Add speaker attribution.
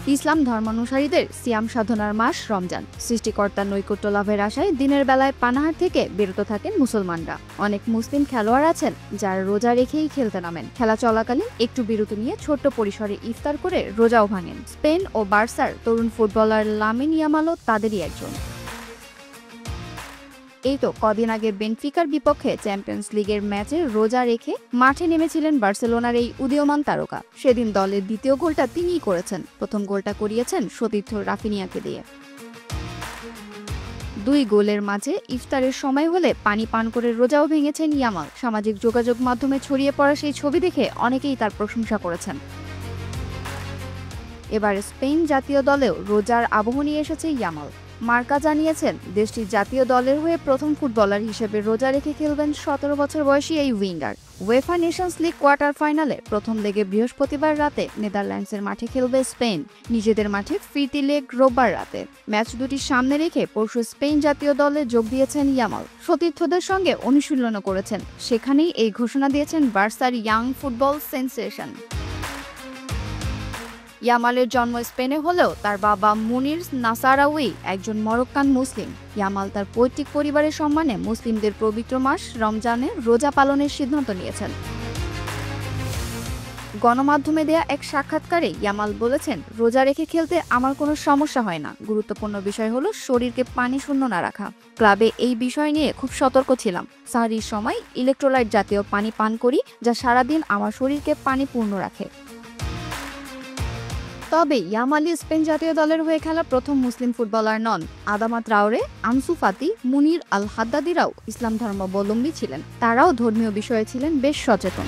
Speaker 1: ইসলাম ধর্মানুসারীদের সিয়াম সাধনার মাস রমজান। সৃষ্টিকর্তার নৈকট্য লাভের আশায় দিনের বেলায় পানাহার থেকে বিরত থাকেন মুসলমানরা। অনেক মুসলিম খেলোয়াড় আছেন যারা রোজা রেখেই খেলতে নামেন। খেলা চলাকালীন একটু বিরতি নিয়ে ছোট্ট পরিসরে ইফতার করে রোজাও ভাঙেন। স্পেন ও বার্সার তরুণ ফুটবলার লামিন ইয়ামালও তাদেরই একজন। এই তো কদিন আগে বেনফিকার বিপক্ষে চ্যাম্পিয়ন্স লিগের ম্যাচে রোজা রেখে মাঠে নেমেছিলেন বার্সেলোনার এই উদীয়মান তারকা। সেদিন দলের দ্বিতীয় গোলটা তিনিই করেছেন। প্রথম গোলটা করিয়েছেন সতীর্থ রাফিনিয়াকে দিয়ে। 2 গোলের মাঝে ইফতারের সময় হলে পানি পান করে রোজাও ভেঙেছেন ইয়ামাল। সামাজিক যোগাযোগ মাধ্যমে ছড়িয়ে পড়া সেই ছবি দেখে অনেকেই তার প্রশংসা করেছেন। এবার স্পেন জাতীয় দলেও রোজার আবহ নিয়ে এসেছে ইয়ামাল। মার্কা জানিয়েছেন দেশটির জাতীয় দলের হয়ে প্রথম ফুটবলার হিসেবে রোজা রেখে খেলবেন 17 বছর বয়সী এই winger. UEFA Nations league quarter ফাইনালে প্রথম লেগে বৃহস্পতিবার রাতে নেদারল্যান্ডসের মাঠে খেলবে স্পেন। নিজেদের মাঠে ফিরতি লেগ রোববার রাতে। ম্যাচ দুটি সামনে রেখে পরশু স্পেন জাতীয় দলে যোগ দিয়েছেন ইয়ামাল। সতীর্থদের সঙ্গে অনুশীলনও করেছেন। সেখানেই এই ঘোষণা দিয়েছেন বার্সার ইয়াং ফুটবল সেন্সেশন। ইয়ামালের জন্ম স্পেনে হলেও তার বাবা মুনির নাসারাউই একজন মরক্কান মুসলিম। ইয়ামাল তার পৈতৃক পরিবারের সম্মানে মুসলিমদের পবিত্র মাস রমজানে রোজা পালনের সিদ্ধান্ত নিয়েছেন। গণমাধ্যমে দেয়া এক সাক্ষাৎকারে ইয়ামাল বলেছেন, রোজা রেখে খেলতে আমার কোনো সমস্যা হয় না। গুরুত্বপূর্ণ বিষয় হলো শরীরকে পানি শূন্য না রাখা। ক্লাবে এই বিষয় নিয়ে খুব সতর্ক ছিলাম। সাহরির সময় ইলেকট্রোলাইট জাতীয় পানি পান করি, যা সারাদিন আমার শরীরকে পানি পূর্ণ রাখে। তবে ইয়ামালি স্পেন জাতীয় দলের হয়ে খেলা প্রথম মুসলিম ফুটবলার নন। আদামা ট্রাওরে, আনসু ফাতি, মুনির আল হাদ্দাদিরাও ইসলাম ধর্মাবলম্বী ছিলেন। তারাও ধর্মীয় বিষয়ে ছিলেন বেশ সচেতন।